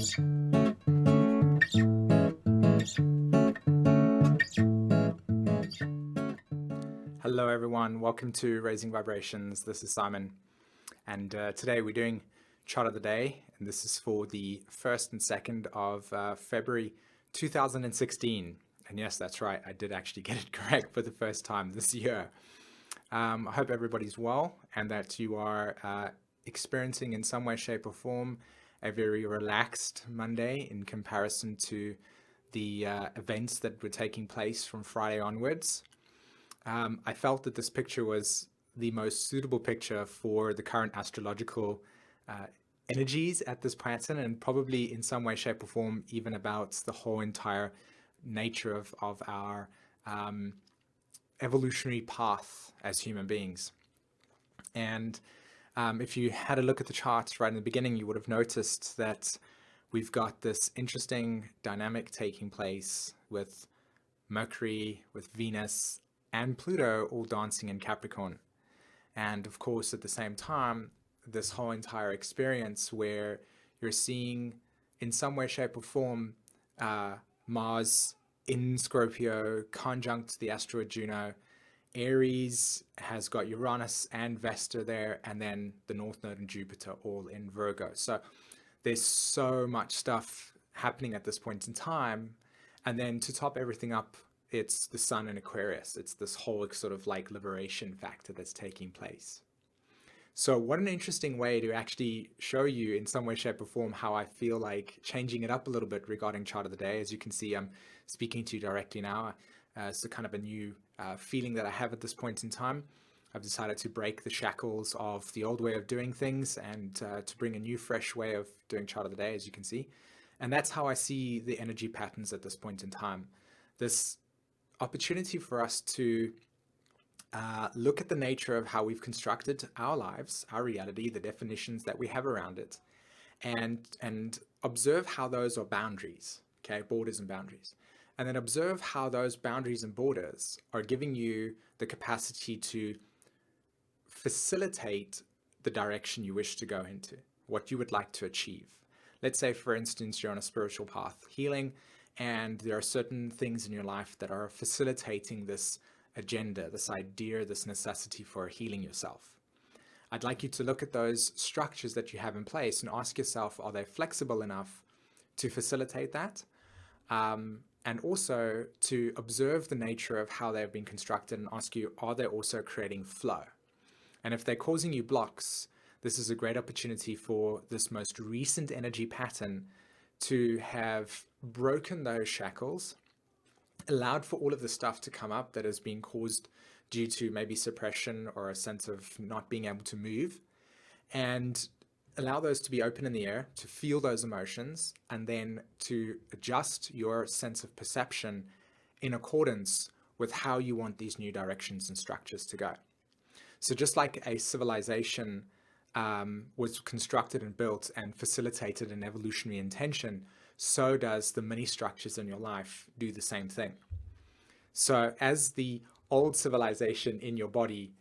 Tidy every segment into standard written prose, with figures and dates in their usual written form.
Hello everyone, welcome to Raising Vibrations. This is Simon, and today we're doing chart of the day, and this is for the 1st and 2nd of February 2016. And yes, that's right, I did actually get it correct for the first time this year. I hope everybody's well and that you are experiencing in some way, shape or form a very relaxed Monday in comparison to the events that were taking place from Friday onwards. I felt that this picture was the most suitable picture for the current astrological energies at this pattern, and probably in some way, shape or form, even about the whole entire nature of our evolutionary path as human beings. And if you had a look at the charts right in the beginning, you would have noticed that we've got this interesting dynamic taking place with Mercury, with Venus, and Pluto all dancing in Capricorn. And of course, at the same time, this whole entire experience where you're seeing in some way, shape or form, Mars in Scorpio conjunct the asteroid Juno. Aries has got Uranus and Vesta there, and then the North Node and Jupiter all in Virgo. So there's so much stuff happening at this point in time. And then to top everything up, it's the sun in Aquarius. It's this whole sort of like liberation factor that's taking place. So what an interesting way to actually show you in some way, shape or form how I feel like changing it up a little bit regarding chart of the day. As you can see, I'm speaking to you directly now. It's kind of a new feeling that I have at this point in time. I've decided to break the shackles of the old way of doing things and to bring a new, fresh way of doing chart of the day, as you can see. And that's how I see the energy patterns at this point in time. This opportunity for us to look at the nature of how we've constructed our lives, our reality, the definitions that we have around it, and observe how those are boundaries, okay, borders and boundaries. And then observe how those boundaries and borders are giving you the capacity to facilitate the direction you wish to go into, what you would like to achieve. Let's say, for instance, you're on a spiritual path, healing, and there are certain things in your life that are facilitating this agenda, this idea, this necessity for healing yourself. I'd like you to look at those structures that you have in place and ask yourself, are they flexible enough to facilitate that? And also to observe the nature of how they've been constructed and ask you, are they also creating flow? And if they're causing you blocks, this is a great opportunity for this most recent energy pattern to have broken those shackles, allowed for all of the stuff to come up that has been caused due to maybe suppression or a sense of not being able to move, and allow those to be open in the air, to feel those emotions, and then to adjust your sense of perception in accordance with how you want these new directions and structures to go. So just like a civilization was constructed and built and facilitated an evolutionary intention, so does the mini structures in your life do the same thing. So as the old civilization in your body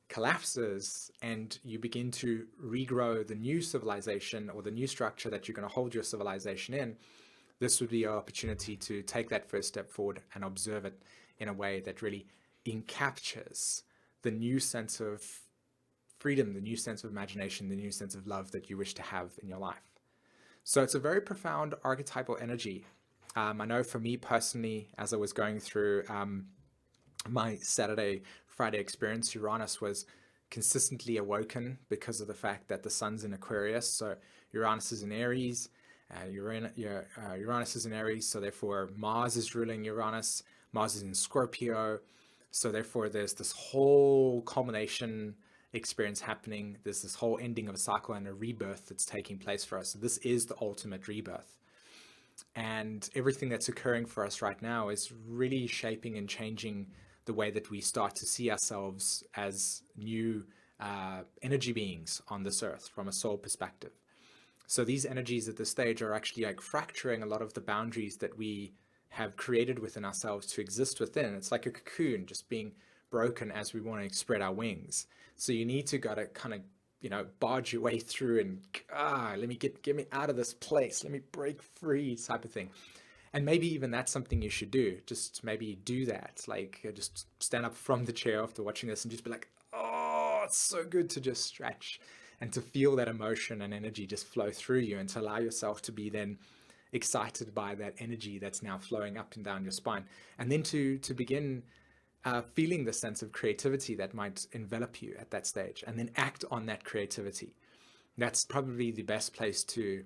collapses and you begin to regrow the new civilization or the new structure that you're going to hold your civilization in, this would be your opportunity to take that first step forward and observe it in a way that really encaptures the new sense of freedom, the new sense of imagination, the new sense of love that you wish to have in your life. So it's a very profound archetypal energy. I know for me personally, as I was going through my Saturday, Friday experience, Uranus was consistently awoken because of the fact that the sun's in Aquarius. So Uranus is in Aries, Uranus is in Aries, so therefore Mars is ruling Uranus, Mars is in Scorpio, so therefore there's this whole culmination experience happening. There's this whole ending of a cycle and a rebirth that's taking place for us. So this is the ultimate rebirth. And everything that's occurring for us right now is really shaping and changing the way that we start to see ourselves as new energy beings on this earth from a soul perspective. So these energies at this stage are actually like fracturing a lot of the boundaries that we have created within ourselves to exist within. It's like a cocoon just being broken as we want to spread our wings. So you need to gotta kind of barge your way through and let me get me out of this place, let me break free type of thing. And maybe even that's something you should do. Just maybe do that. Like just stand up from the chair after watching this and just be like, oh, it's so good to just stretch and to feel that emotion and energy just flow through you, and to allow yourself to be then excited by that energy that's now flowing up and down your spine. And then to begin feeling the sense of creativity that might envelop you at that stage, and then act on that creativity. That's probably the best place to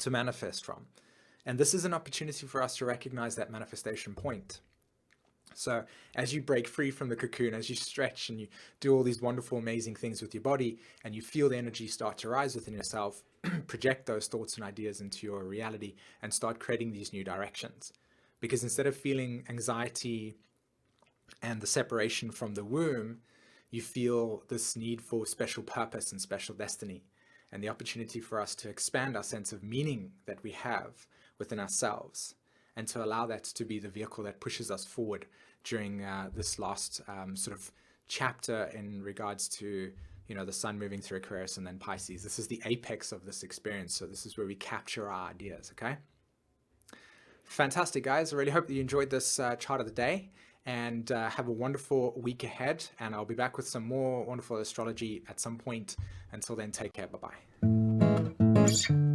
manifest from. And this is an opportunity for us to recognize that manifestation point. So as you break free from the cocoon, as you stretch and you do all these wonderful, amazing things with your body, and you feel the energy start to rise within yourself, project those thoughts and ideas into your reality and start creating these new directions. Because instead of feeling anxiety and the separation from the womb, you feel this need for special purpose and special destiny, and the opportunity for us to expand our sense of meaning that we have within ourselves, and to allow that to be the vehicle that pushes us forward during this last sort of chapter in regards to the sun moving through Aquarius and then Pisces. This is the apex of this experience, so this is where we capture our ideas. Okay, fantastic, guys. I really hope that you enjoyed this chart of the day, and have a wonderful week ahead, and I'll be back with some more wonderful astrology at some point. Until then, take care. Bye-bye.